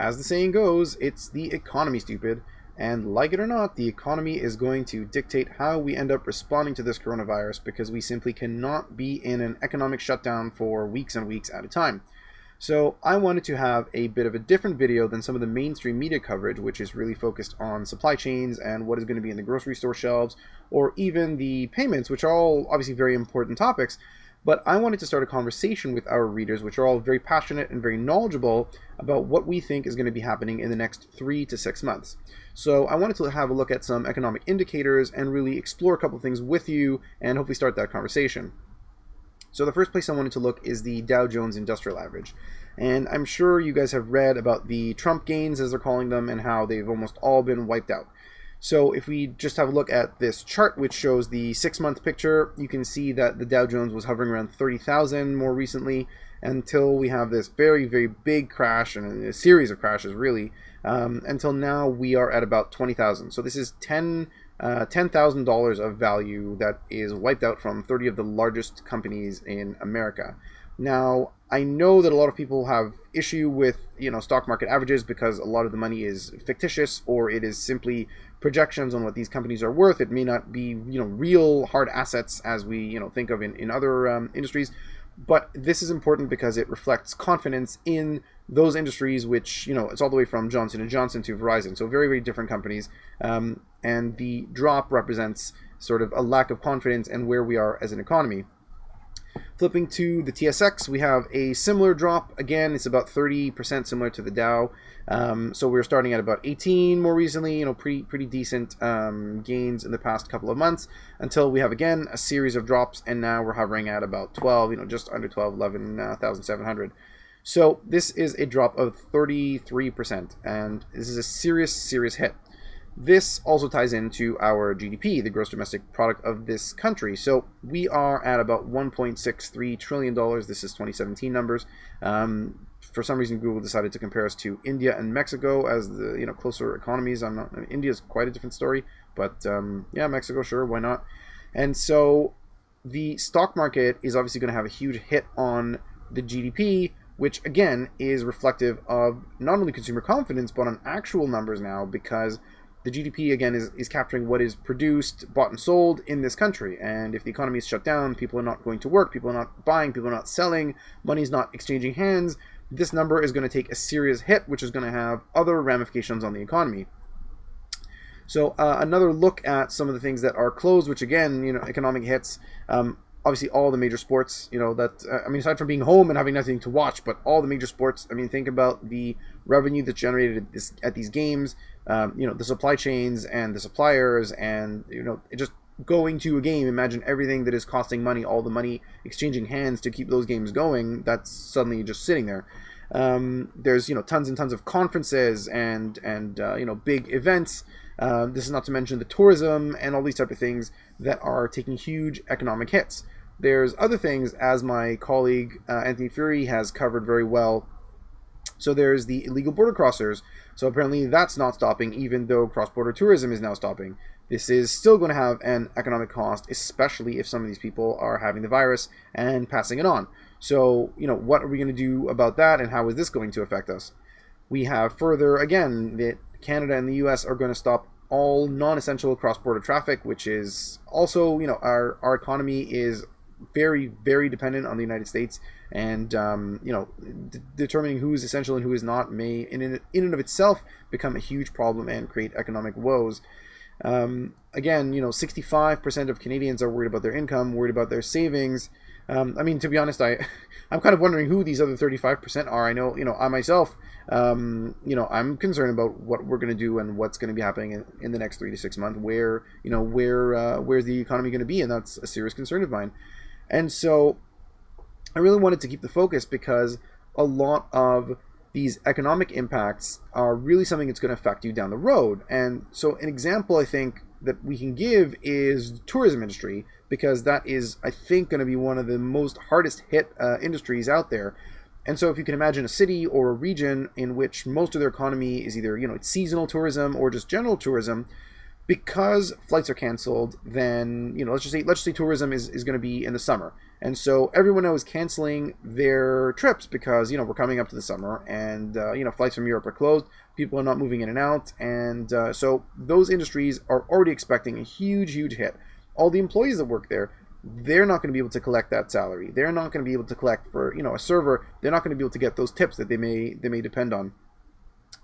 as the saying goes, it's the economy, stupid. And like it or not, the economy is going to dictate how we end up responding to this coronavirus, because we simply cannot be in an economic shutdown for weeks and weeks at a time. So I wanted to have a bit of a different video than some of the mainstream media coverage, which is really focused on supply chains and what is going to be in the grocery store shelves, or even the payments, which are all obviously very important topics. But I wanted to start a conversation with our readers, which are all very passionate and very knowledgeable about what we think is going to be happening in the next 3 to 6 months. So I wanted to have a look at some economic indicators and really explore a couple of things with you and hopefully start that conversation. So the first place I wanted to look is the Dow Jones Industrial Average. And I'm sure you guys have read about the Trump gains, as they're calling them, and how they've almost all been wiped out. So if we just have a look at this chart, which shows the 6-month picture, you can see that the Dow Jones was hovering around 30,000 more recently, until we have this very, very big crash, and a series of crashes really, until now we are at about 20,000. So this is $10,000 of value that is wiped out from 30 of the largest companies in America. Now, I know that a lot of people have issue with, stock market averages, because a lot of the money is fictitious, or it is simply projections on what these companies are worth. It may not be, real hard assets as we, think of in other industries. But this is important because it reflects confidence in those industries, which, it's all the way from Johnson & Johnson to Verizon. So very, very different companies. And the drop represents sort of a lack of confidence in where we are as an economy. Flipping to the TSX, we have a similar drop. Again, it's about 30% similar to the Dow. So we're starting at about 18 more recently, pretty decent gains in the past couple of months, until we have, again, a series of drops, and now we're hovering at about 12, just under 12, 11,700. So this is a drop of 33%, and this is a serious, serious hit. This also ties into our GDP, the gross domestic product of this country. So we are at about $1.63 trillion. This is 2017 numbers. For some reason, Google decided to compare us to India and Mexico as the closer economies. India is quite a different story, but yeah, Mexico, sure, why not? And so the stock market is obviously going to have a huge hit on the GDP, which again is reflective of not only consumer confidence, but on actual numbers now, because the GDP, again, is capturing what is produced, bought and sold in this country. And if the economy is shut down, people are not going to work, people are not buying, people are not selling, money's not exchanging hands, this number is going to take a serious hit, which is going to have other ramifications on the economy. So another look at some of the things that are closed, which again, economic hits. Obviously, all the major sports, aside from being home and having nothing to watch, but all the major sports, think about the revenue that's generated at these games, the supply chains and the suppliers, and, just going to a game. Imagine everything that is costing money, all the money exchanging hands to keep those games going, that's suddenly just sitting there. There's, tons and tons of conferences and big events. This is not to mention the tourism and all these type of things that are taking huge economic hits. There's other things, as my colleague Anthony Fury has covered very well. So there's the illegal border crossers. So apparently that's not stopping, even though cross-border tourism is now stopping. This is still going to have an economic cost, especially if some of these people are having the virus and passing it on. So, what are we going to do about that, and how is this going to affect us? We have further, again, that Canada and the US are going to stop all non-essential cross-border traffic, which is also, our economy is very, very dependent on the United States, and determining who is essential and who is not may in and of itself become a huge problem and create economic woes. Again, 65% of Canadians are worried about their income, worried about their savings. To be honest, I'm kind of wondering who these other 35% are. I know, I myself, I'm concerned about what we're going to do and what's going to be happening in the next 3 to 6 months, where's the economy going to be, and that's a serious concern of mine. And so I really wanted to keep the focus, because a lot of these economic impacts are really something that's going to affect you down the road. And so an example I think that we can give is the tourism industry, because that is, I think, going to be one of the most hardest hit industries out there. And so if you can imagine a city or a region in which most of their economy is either, it's seasonal tourism or just general tourism, because flights are canceled, then let's just say tourism is going to be in the summer, and so everyone now is canceling their trips because we're coming up to the summer, and flights from Europe are closed. People are not moving in and out, and so those industries are already expecting a huge hit. All the employees that work there, they're not going to be able to collect that salary. They're not going to be able to collect for a server. They're not going to be able to get those tips that they may depend on.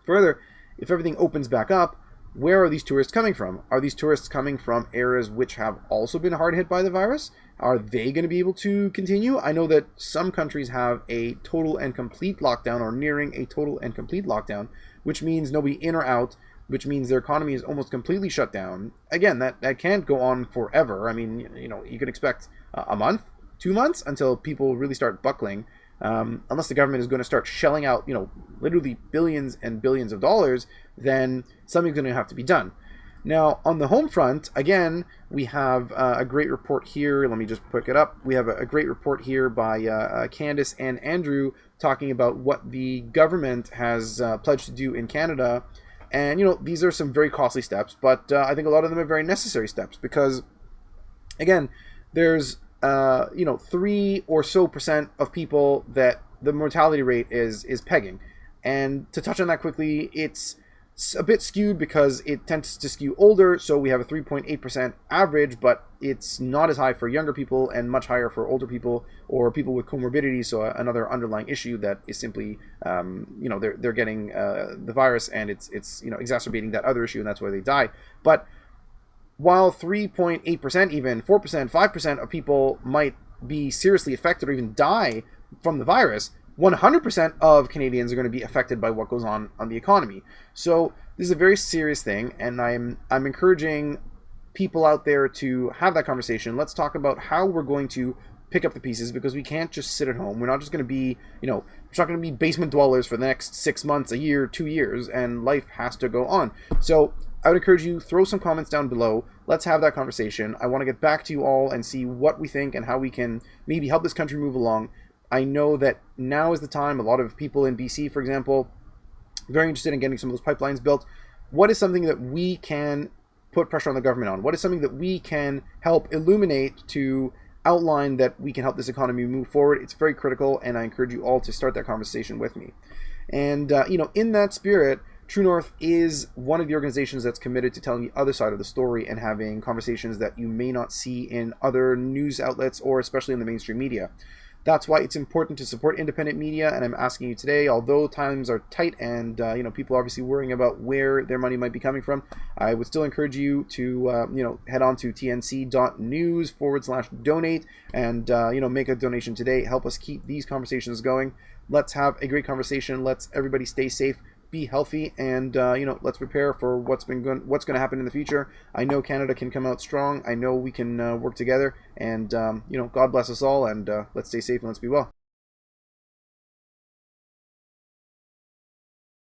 Further, if everything opens back up, where are these tourists coming from? Are these tourists coming from areas which have also been hard hit by the virus? Are they going to be able to continue? I know that some countries have a total and complete lockdown, or nearing a total and complete lockdown, which means nobody in or out, which means their economy is almost completely shut down. Again, that can't go on forever. I mean, you can expect a month, 2 months, until people really start buckling. Unless the government is going to start shelling out, literally billions and billions of dollars, then something's going to have to be done. Now, on the home front, again, we have a great report here. Let me just pick it up. We have a great report here by Candace and Andrew talking about what the government has pledged to do in Canada. And, these are some very costly steps, but I think a lot of them are very necessary steps because, again, there's 3% or so of people that the mortality rate is pegging. And to touch on that quickly, it's a bit skewed because it tends to skew older, so we have a 3.8% average, but it's not as high for younger people and much higher for older people or people with comorbidities, so another underlying issue that is simply, they're getting the virus, and it's exacerbating that other issue, and that's why they die. But while 3.8%, even 4%, 5% of people might be seriously affected or even die from the virus, 100% of Canadians are going to be affected by what goes on the economy. So this is a very serious thing, and I'm encouraging people out there to have that conversation. Let's talk about how we're going to pick up the pieces, because we can't just sit at home. We're not just going to be, we're not going to be basement dwellers for the next 6 months, a year, 2 years, and life has to go on. So I would encourage you, throw some comments down below. Let's have that conversation. I want to get back to you all and see what we think and how we can maybe help this country move along. I know that now is the time. A lot of people in BC, for example, very interested in getting some of those pipelines built. What is something that we can put pressure on the government on? What is something that we can help illuminate to outline that we can help this economy move forward? It's very critical, and I encourage you all to start that conversation with me. And, in that spirit, True North is one of the organizations that's committed to telling the other side of the story and having conversations that you may not see in other news outlets or especially in the mainstream media. That's why it's important to support independent media, and I'm asking you today, although times are tight and people are obviously worrying about where their money might be coming from, I would still encourage you to head on to tnc.news/donate and make a donation today. Help us keep these conversations going. Let's have a great conversation. Let's everybody stay safe, be healthy, and let's prepare for what's going to happen in the future. I know Canada can come out strong. I know we can work together, and God bless us all, and let's stay safe and let's be well.